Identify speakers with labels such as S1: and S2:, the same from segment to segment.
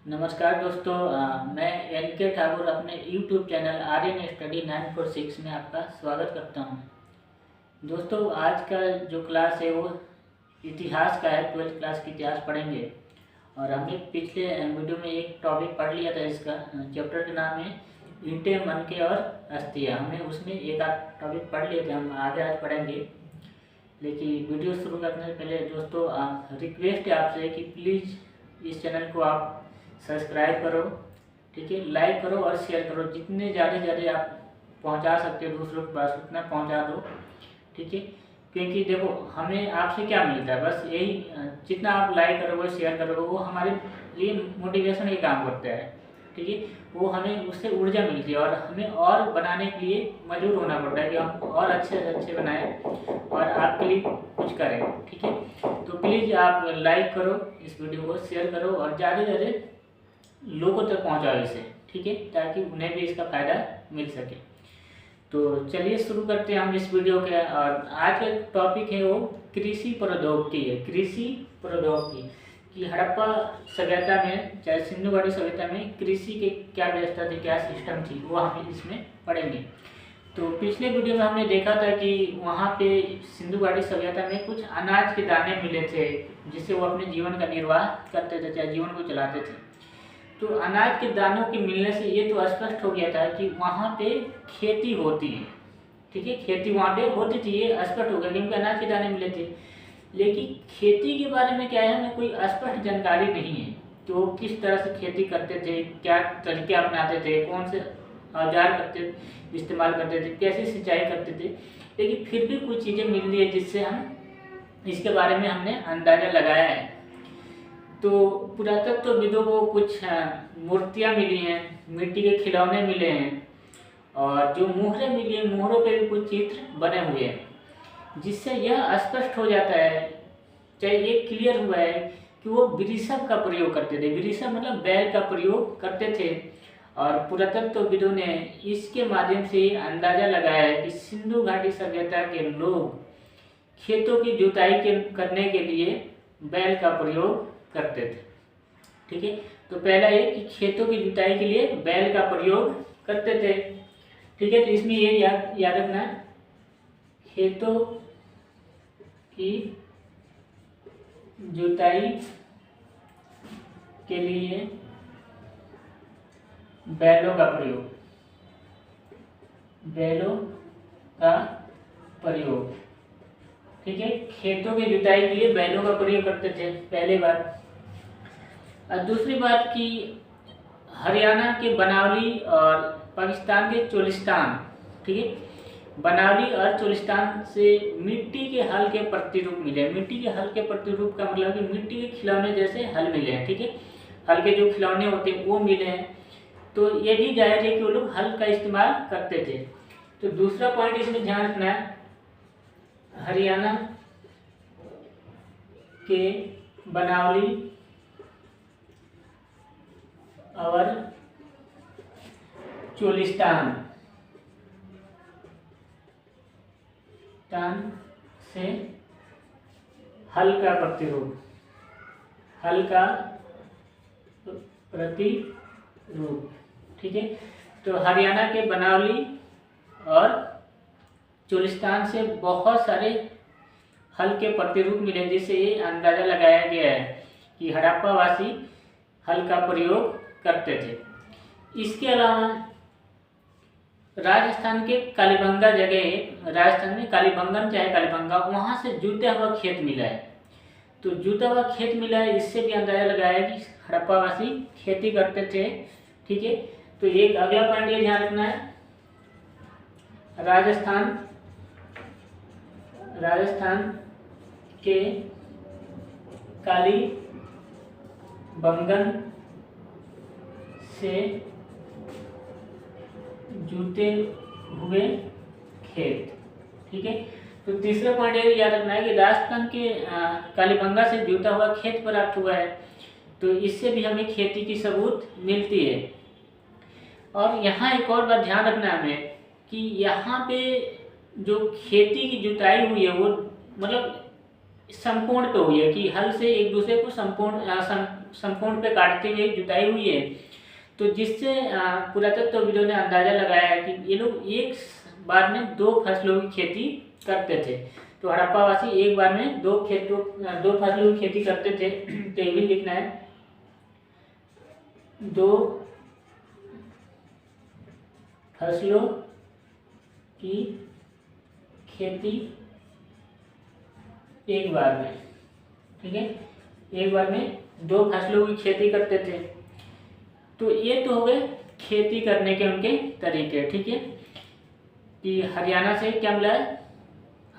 S1: नमस्कार दोस्तों, मैं एन के ठाकुर अपने यूट्यूब चैनल आर्यन स्टडी 946 में आपका स्वागत करता हूं। दोस्तों, आज का जो क्लास है वो इतिहास का है। 12th क्लास की इतिहास पढ़ेंगे और हमने पिछले वीडियो में एक टॉपिक पढ़ लिया था। इसका चैप्टर का नाम है ईंटें, मनके और अस्थियाँ। हमने उसमें एक आध टॉपिक पढ़ लिए थे, हम आगे आज पढ़ेंगे। लेकिन वीडियो शुरू करने से पहले दोस्तों रिक्वेस्ट है आपसे कि प्लीज़ इस चैनल को आप सब्सक्राइब करो, ठीक है, लाइक करो और शेयर करो। जितने ज़्यादा आप पहुंचा सकते हो दूसरों के पास उतना पहुंचा दो, ठीक है। क्योंकि देखो, हमें आपसे क्या मिलता है, बस यही, जितना आप लाइक करोगे शेयर करोगे वो हमारे लिए मोटिवेशन ही काम करता है, ठीक है। वो हमें उससे ऊर्जा मिलती है और हमें और बनाने के लिए मजबूर होना पड़ता है कि हम और अच्छे से अच्छे बनाएं और आपके लिए कुछ करें, ठीक है। तो प्लीज़ आप लाइक करो, इस वीडियो को शेयर करो और ज़्यादा से ज़्यादा लोगों तक पहुंचाओ इसे, ठीक है, ताकि उन्हें भी इसका फ़ायदा मिल सके। तो चलिए शुरू करते हैं हम इस वीडियो के। और आज का टॉपिक है वो कृषि प्रौद्योगिकी है। कृषि प्रौद्योगिकी कि हड़प्पा सभ्यता में, चाहे सिंधु घाटी सभ्यता में कृषि के क्या व्यवस्था थी, क्या सिस्टम थी, वो हम इसमें पढ़ेंगे। तो पिछले वीडियो में हमने देखा था कि वहाँ पे सिंधु घाटी सभ्यता में कुछ अनाज के दाने मिले थे जिससे वो अपने जीवन का निर्वाह करते थे, चाहे जीवन को चलाते थे। तो अनाज के दानों के मिलने से ये तो स्पष्ट हो गया था कि वहाँ पे खेती होती है, ठीक है, खेती वहाँ पे होती थी, ये स्पष्ट हो गया क्योंकि अनाज के दाने मिले थे। लेकिन खेती के बारे में क्या है, हमें कोई स्पष्ट जानकारी नहीं है कि वो किस तरह से खेती करते थे, क्या तरीके अपनाते थे, कौन से औजार करते इस्तेमाल करते थे, कैसे सिंचाई करते थे। लेकिन फिर भी कुछ चीज़ें मिल रही है जिससे हम इसके बारे में हमने अंदाज़ा लगाया है। तो पुरातत्वविदों को कुछ मूर्तियाँ मिली हैं, मिट्टी के खिलौने मिले हैं और जो मुहरें मिली हैं, मुहरों पे भी कुछ चित्र बने हुए हैं, जिससे यह स्पष्ट हो जाता है, चाहे ये क्लियर हुआ है कि वो वृषभ का प्रयोग करते थे। वृषभ मतलब बैल का प्रयोग करते थे। और पुरातत्वविदों ने इसके माध्यम से अंदाज़ा लगाया है कि सिंधु घाटी सभ्यता के लोग खेतों की जुताई करने के लिए बैल का प्रयोग करते थे, ठीक है। तो पहला ये कि खेतों की जुताई के लिए बैल का प्रयोग करते थे, ठीक है। तो इसमें ये याद रखना, खेतों की जुताई के लिए बैलों का प्रयोग, बैलों का प्रयोग, ठीक है। खेतों की जुताई के लिए बैलों का प्रयोग करते थे, पहली बात। और दूसरी बात कि हरियाणा के बनावली और पाकिस्तान के चोलिस्तान, ठीक है, बनावली और चोलिस्तान से मिट्टी के हल के प्रतिरूप मिले। मिट्टी के हल के प्रतिरूप का मतलब कि मिट्टी के खिलौने जैसे हल मिले हैं, ठीक है, हल के जो खिलौने होते हैं वो मिले हैं। तो ये भी जायज़ है कि वो लोग हल का इस्तेमाल करते थे। तो दूसरा पॉइंट इसमें ध्यान रखना है, हरियाणा के बनावली और चोलिस्तान से हल का प्रतिरूप, हल का प्रतिरूप, ठीक है। तो हरियाणा के बनावली और चोलिस्तान से बहुत सारे हल के प्रतिरूप मिले, जिससे ये अंदाज़ा लगाया गया है कि हड़प्पावासी हल का प्रयोग करते थे। इसके अलावा राजस्थान के कालीबंगा जगह, राजस्थान में कालीबंगन चाहे कालीबंगा, वहाँ से जुता हुआ खेत मिला है। तो जुता हुआ खेत मिला है, इससे भी अंदाज़ा लगाया कि हड़प्पावासी खेती करते थे, ठीक है। तो एक अगला पॉइंट ये ध्यान रखना है, राजस्थान के कालीबंगन से जुते हुए खेत, ठीक है। तो तीसरा पॉइंट ये याद रखना है कि राजस्थान के कालीबंगा से जुता हुआ खेत प्राप्त हुआ है। तो इससे भी हमें खेती की सबूत मिलती है। और यहाँ एक और बात ध्यान रखना है हमें कि यहाँ पे जो खेती की जुताई हुई है वो मतलब संपूर्ण पे हुई है कि हल से एक दूसरे को संपूर्ण समकोण पे काटते हुए जुताई हुई है। तो जिससे पुरातत्वविदों ने अंदाजा लगाया है कि ये लोग एक बार में 2 फसलों की खेती करते थे। तो हड़प्पावासी एक बार में 2 फसलों की खेती करते थे। तो ये भी लिखना है, 2 फसलों की खेती एक बार में, ठीक है, एक बार में 2 फसलों की खेती करते थे। तो ये तो हो गए खेती करने के उनके तरीके, ठीक है, कि हरियाणा से क्या मिला है,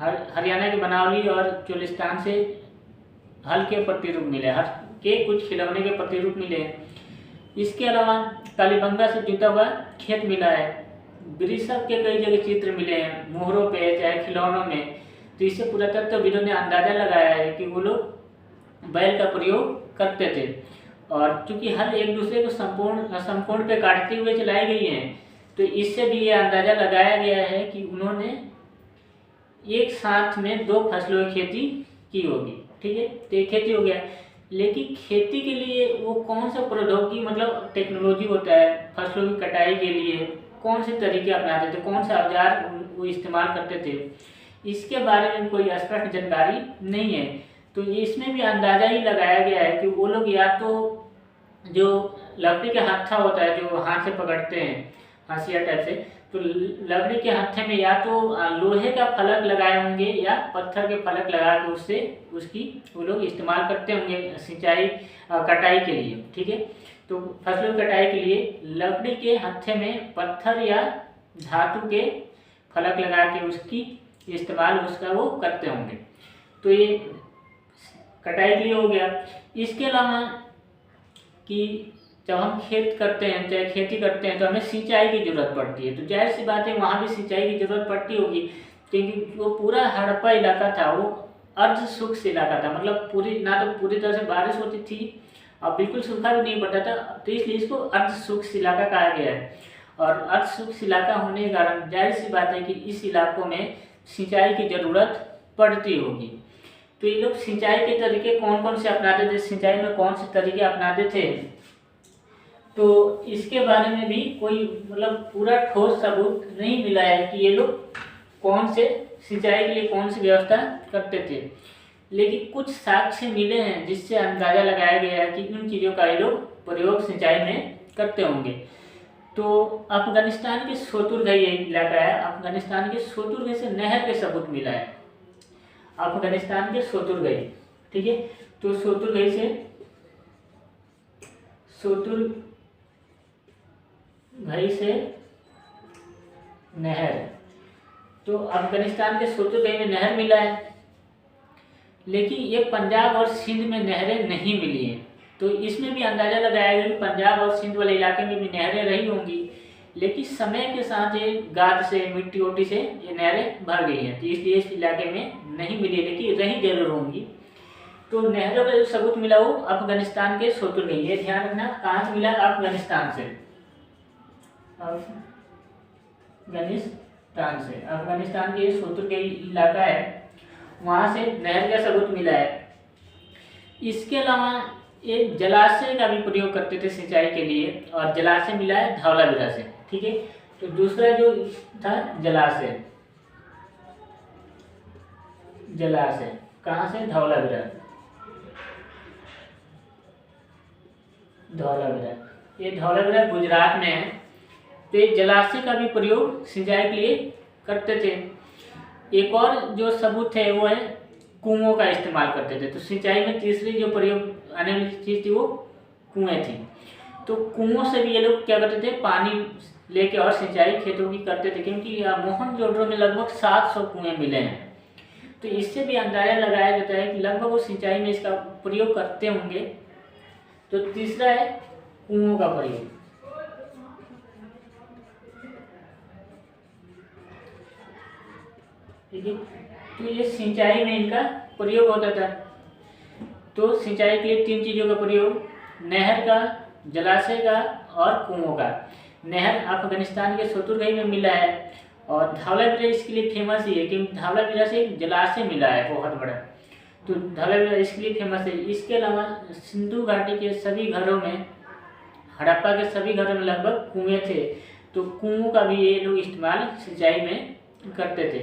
S1: हरियाणा के बनावली और चोलिस्तान से हल के प्रतिरूप मिले, हल के कुछ खिलौने के प्रतिरूप मिले हैं। इसके अलावा कालीबंगा से जुटा हुआ खेत मिला है, वृषभ के कई जगह चित्र मिले हैं मोहरों पे चाहे खिलौनों में। तो इससे पुरातत्वविदों ने अंदाजा लगाया है कि वो लोग बैल का प्रयोग करते थे। और चूंकि हल एक दूसरे को समकोण पे काटते हुए चलाई गई हैं, तो इससे भी ये अंदाजा लगाया गया है कि उन्होंने एक साथ में 2 फसलों की खेती की होगी, ठीक है। तो ये खेती हो गया, लेकिन खेती के लिए वो कौन सा प्रौद्योगिकी मतलब टेक्नोलॉजी होता है फसलों की कटाई के लिए, कौन से तरीके अपनाते थे, कौन सा औजार वो इस्तेमाल करते थे, इसके बारे में कोई स्पष्ट जानकारी नहीं है। तो इसमें भी अंदाजा ही लगाया गया है कि वो लोग या तो जो लकड़ी का हत्था होता है जो हाथ से पकड़ते हैं हंसिया टाइप से, तो लकड़ी के हत्थे में या तो लोहे का फलक लगाए होंगे या पत्थर के फलक लगा के उससे उसकी वो लोग इस्तेमाल करते होंगे सिंचाई कटाई के लिए, ठीक है। तो फसलों की कटाई के लिए लकड़ी के हत्थे में पत्थर या धातु के फलक लगा के उसकी इस्तेमाल उसका वो करते होंगे। तो ये कटाई के लिए हो गया। इसके अलावा कि जब हम खेत करते हैं चाहे खेती करते हैं तो हमें सिंचाई की जरूरत पड़ती है। तो जाहिर सी बात है वहाँ भी सिंचाई की जरूरत पड़ती होगी, क्योंकि वो पूरा हड़प्पा इलाका था वो अर्ध शुष्क इलाका था, मतलब पूरी ना तो पूरी तरह से बारिश होती थी और बिल्कुल सूखा भी नहीं पड़ता था। तो इसलिए इसको अर्ध शुष्क इलाका कहा गया है। और अर्ध शुष्क इलाका होने के कारण जाहिर सी बात है कि इस इलाकों में सिंचाई की जरूरत पड़ती होगी। तो ये लोग सिंचाई के तरीके कौन कौन से अपनाते थे, सिंचाई में कौन से तरीके अपनाते थे, तो इसके बारे में भी कोई मतलब पूरा ठोस सबूत नहीं मिला है कि ये लोग कौन से सिंचाई के लिए कौन सी व्यवस्था करते थे। लेकिन कुछ साक्ष्य मिले हैं जिससे अंदाजा लगाया गया है कि इन चीज़ों का ये लोग प्रयोग सिंचाई में करते होंगे। तो अफगानिस्तान के शोतुरगई इलाका है, अफगानिस्तान के शोतुरगई से नहर के सबूत मिला है, अफगानिस्तान के शोतुरगई, ठीक है। तो शोतुरगई से नहर, तो अफगानिस्तान के शोतुरगई में नहर मिला है, लेकिन ये पंजाब और सिंध में नहरें नहीं मिली हैं। तो इसमें भी अंदाजा लगाया गया कि पंजाब और सिंध वाले इलाके में भी नहरें रही होंगी, लेकिन समय के साथ ये गाद से मिट्टी ओटी से ये नहरें भर गई हैं, तो इसलिए इस इलाके में नहीं मिली, लेकिन रही जरूर होंगी। तो नहरों का जो सबूत मिला वो अफगानिस्तान के शोतुरगई, ये ध्यान रखना, कहाँ से मिला, अफगानिस्तान से, अफगानिस्तान के शोतुरगई इलाका है, वहाँ से नहर का सबूत मिला है। इसके अलावा एक जलाशय का भी प्रयोग करते थे सिंचाई के लिए, और जलाशय मिला है धौलावीरा से, ठीक है। तो दूसरा जो था जलाशय कहाँ से, धौलावीरा, ये धौलावीरा गुजरात में है। तो ये जलाशय का भी प्रयोग सिंचाई के लिए करते थे। एक और जो सबूत है वो है कुओं का इस्तेमाल करते थे। तो सिंचाई में तीसरी जो प्रयोग आने वाली चीज़ थी वो कुएं थी। तो कुओं से भी ये लोग क्या करते थे, पानी लेके और सिंचाई खेतों की करते थे, क्योंकि मोहनजोदड़ो में लगभग 700 कुएं मिले हैं। तो इससे भी अंदाजा लगाया जाता है कि लगभग वो सिंचाई में इसका प्रयोग करते होंगे। तो तीसरा है कुओं का प्रयोग, ठीक है। तो ये सिंचाई में इनका प्रयोग होता था। तो सिंचाई के लिए 3 चीज़ों का प्रयोग, नहर का, जलाशय का और कुओं का। नहर अफगानिस्तान के शोतुरगई में मिला है, और धौलावीरा इसके लिए फेमस ही है क्योंकि धौलावीरा से एक जलाशय मिला है बहुत बड़ा। तो धवल इसके लिए फेमस है। इसके अलावा सिंधु घाटी के सभी घरों में, हड़प्पा के सभी घरों में लगभग कुएं थे, तो कुओं का भी ये लोग इस्तेमाल सिंचाई में करते थे।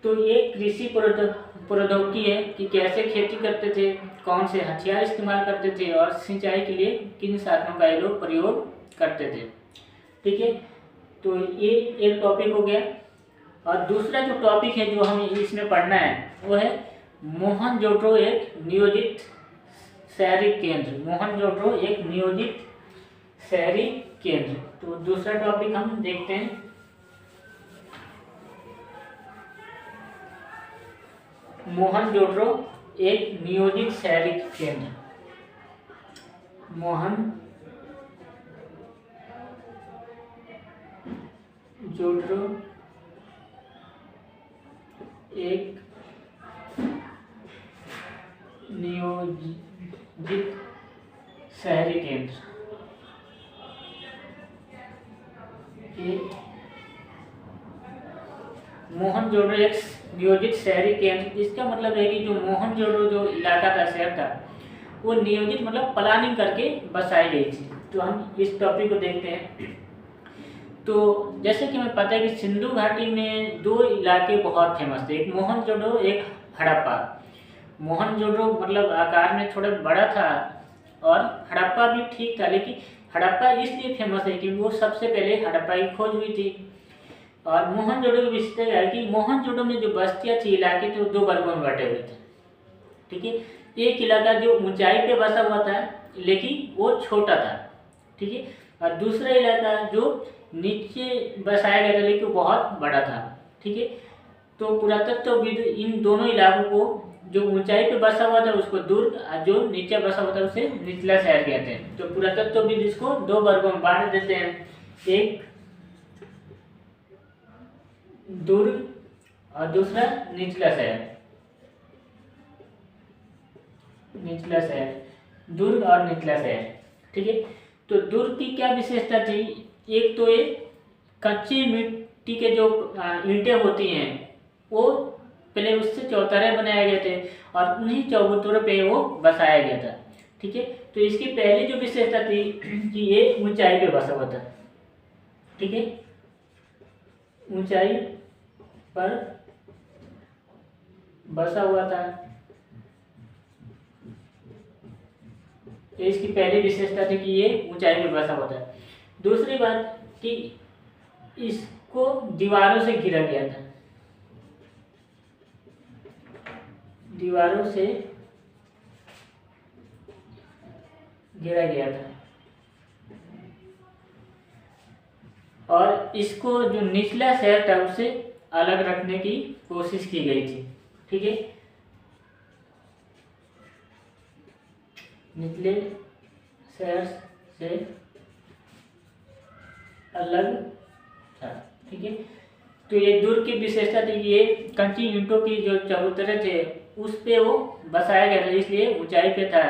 S1: तो ये कृषि प्रौद्योगिकी है कि कैसे खेती करते थे, कौन से हथियार इस्तेमाल करते थे और सिंचाई के लिए किन साधनों का ये लोग प्रयोग करते थे। ठीक है, तो ये एक टॉपिक हो गया। और दूसरा जो टॉपिक है जो हमें इसमें पढ़ना है वो है मोहनजोदड़ो एक नियोजित शहरी केंद्र। मोहनजोदड़ो एक नियोजित शहरी केंद्र। तो दूसरा टॉपिक हम देखते हैं। मोहनजोदड़ो एक नियोजित शहरी केंद्र। मोहनजोदड़ो एक नियोजित शहरी केंद्र। मोहनजोदड़ो एक नियोजित शहरी केंद्र, इसका मतलब है कि जो मोहनजोदड़ो जो इलाका था, शहर था, वो नियोजित मतलब प्लानिंग करके बसाई गई थी। तो हम इस टॉपिक को देखते हैं। तो जैसे कि हमें पता है कि सिंधु घाटी में दो इलाके बहुत फेमस थे, एक मोहनजोदड़ो, एक हड़प्पा। मोहनजोदड़ो मतलब आकार में थोड़ा बड़ा था और हड़प्पा भी ठीक था, लेकिन हड़प्पा इसलिए फेमस है कि वो सबसे पहले हड़प्पा की खोज हुई थी। और मोहनजोदड़ो की विशेषता है कि मोहनजोदड़ो में जो बस्तियाँ थी, इलाके थे, वो दो वर्गों में बटे हुए थे। ठीक है, एक इलाका जो ऊंचाई पे बसा हुआ था लेकिन वो छोटा था। ठीक है, और दूसरा इलाका जो नीचे बसाया गया था लेकिन बहुत बड़ा था। ठीक है, तो पुरातत्वविद इन दोनों इलाकों को, जो ऊंचाई पे बसा हुआ था उसको दुर्ग, और जो नीचे बसा हुआ था उसे निचला शहर कहते हैं। तो पुरातत्वविद इसको दो वर्गों में बांट देते हैं, एक दुर्ग और दूसरा निचला शहर। निचला शहर, दुर्ग और निचला शहर। ठीक है, तो दुर्ग की क्या विशेषता थी? एक तो ये कच्ची मिट्टी के जो ईंटें होती हैं वो पहले उससे चौतरे बनाए गए थे और उन्हीं चौतरों पे वो बसाया गया था। ठीक है, तो इसकी पहली जो विशेषता थी कि ये ऊंचाई पे बसा हुआ था। ठीक है, ऊंचाई पर बसा हुआ था, तो इसकी पहली विशेषता थी कि ये ऊंचाई पे बसा हुआ था। दूसरी बात कि इसको दीवारों से घिरा गया था, दीवारों से घेरा गया था। और इसको जो निचला शहर था उसे अलग रखने की कोशिश की गई थी। ठीक है, निचले शहर से अलग था। ठीक है, तो ये दुर्ग की विशेषता थी कि ये कंची ईंटों की जो चबूतरे थे उस पे वो बसाया गया था, इसलिए ऊंचाई पे था।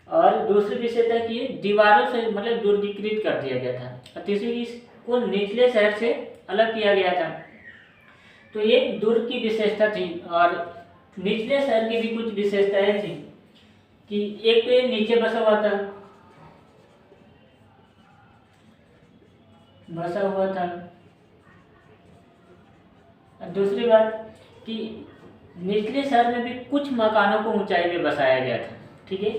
S1: और दूसरी विशेषता कि ये दीवारों से मतलब दुर्गीकृत कर दिया गया था। और तीसरी, इसको निचले शहर से अलग किया गया था। तो ये दुर्ग की विशेषता थी। और निचले शहर की भी कुछ विशेषताएं थी कि एक तो ये नीचे बसा हुआ था, दूसरी बात कि निचले शहर में भी कुछ मकानों को ऊंचाई पे बसाया गया था। ठीक है,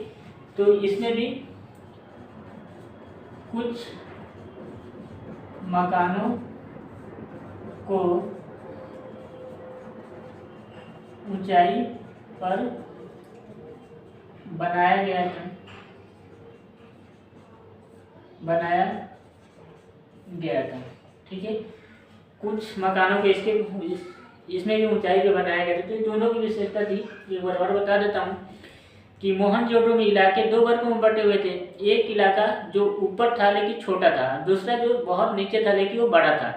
S1: तो इसमें भी कुछ मकानों को ऊंचाई पर बनाया गया था, ठीक है, कुछ मकानों के इसमें भी ऊंचाई पे बनाया गया था। तो दोनों की विशेषता थी। एक बार और बता देता हूँ कि मोहनजोदड़ो में इलाके दो वर्गों में बटे हुए थे। एक इलाका जो ऊपर था लेकिन छोटा था, दूसरा जो बहुत नीचे था लेकिन वो बड़ा था।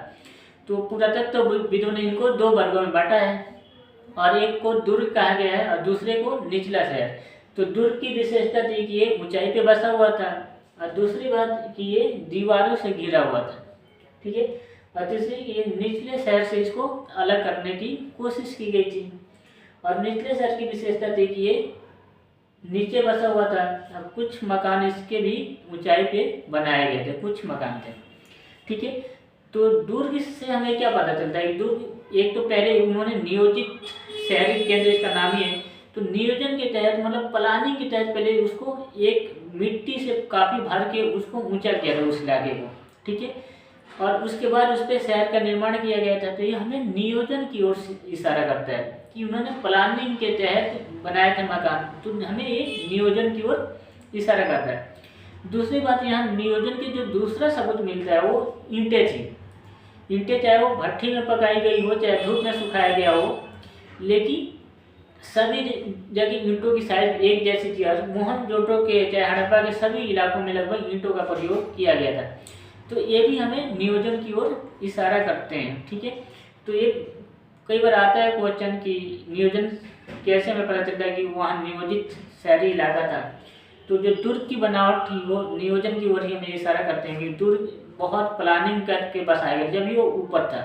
S1: तो पुरातत्वविदों ने इनको दो वर्गों में बांटा है और एक को दुर्ग कहा गया है और दूसरे को निचला शहर। तो दुर्ग की विशेषता थी कि ये ऊंचाई पे बसा हुआ था और दूसरी बात कि ये दीवारों से घिरा हुआ था। ठीक है, और तीसरी ये निचले शहर से इसको अलग करने की कोशिश की गई थी। और निचले शहर की विशेषता थी कि ये नीचे बसा हुआ था। अब कुछ मकान इसके भी ऊंचाई पे बनाए गए थे, कुछ मकान थे, ठीक है। तो दुर्ग से हमें क्या पता चलता है? दुर्ग एक तो पहले उन्होंने नियोजित शहरी केंद्र, इसका नाम ही है, तो नियोजन के तहत मतलब प्लानिंग के तहत पहले उसको एक मिट्टी से काफ़ी भर के उसको ऊंचा किया था उस इलाके को, ठीक है। और उसके बाद उस पर शहर का निर्माण किया गया था। तो ये हमें नियोजन की ओर इशारा करता है कि उन्होंने प्लानिंग के तहत बनाए थे मकान, तो हमें ये नियोजन की ओर इशारा करता है। दूसरी बात, यहाँ नियोजन के जो दूसरा सबूत मिलता है वो ईंटें थी। ईंटें चाहे वो भट्ठी में पकाई गई हो, चाहे धूप में सुखाया गया हो, लेकिन सभी जगह ईंटों की साइज एक जैसी थी। और मोहनजोदड़ो के चाहे हड़प्पा के सभी इलाकों में लगभग ईंटों का प्रयोग किया गया था। तो ये भी हमें नियोजन की ओर इशारा करते हैं, ठीक है। तो ये कई बार आता है क्वेश्चन कि नियोजन कैसे हमें पता चलता है कि वहाँ नियोजित शहरी इलाका था। तो जो दुर्ग की बनावट थी वो नियोजन की ओर ही हमें इशारा करते हैं कि दुर्ग बहुत प्लानिंग करके बसाया गया, जब भी वो ऊपर था।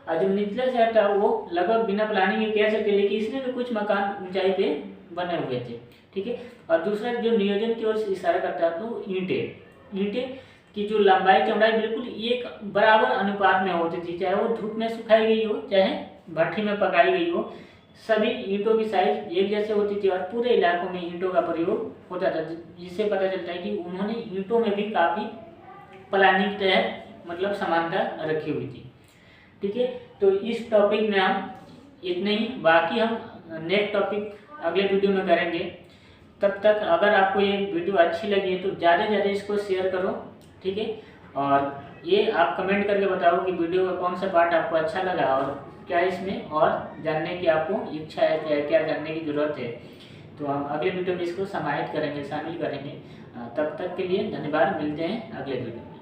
S1: और जो निचला शहर था वो लगभग बिना प्लानिंग के कह सकते, लेकिन इसमें भी कुछ मकान ऊंचाई पे बने हुए थे, ठीक है। और दूसरा जो नियोजन की ओर से इशारा करता है तो ईंटें की जो लंबाई चौड़ाई बिल्कुल एक बराबर अनुपात में होती थी, चाहे वो धूप में सुखाई गई हो चाहे भट्ठी में पकाई गई हो, सभी ईंटों की साइज एक जैसे होती थी और पूरे इलाकों में ईंटों का प्रयोग होता था। जिससे पता चलता है कि उन्होंने ईंटों में भी काफ़ी प्लानिंग के तहत मतलब समानता रखी हुई थी, ठीक है। तो इस टॉपिक में हम इतने ही, बाकी हम नेक्स्ट टॉपिक अगले वीडियो में करेंगे। तब तक अगर आपको ये वीडियो अच्छी लगी है तो ज़्यादा से ज़्यादा इसको शेयर करो, ठीक है। और ये आप कमेंट करके बताओ कि वीडियो का कौन सा पार्ट आपको अच्छा लगा और क्या इसमें और जानने की आपको इच्छा है, क्या जानने की ज़रूरत है। तो हम अगले वीडियो में इसको समाहित करेंगे, शामिल करेंगे। तब तक के लिए धन्यवाद, मिलते हैं अगले वीडियो में।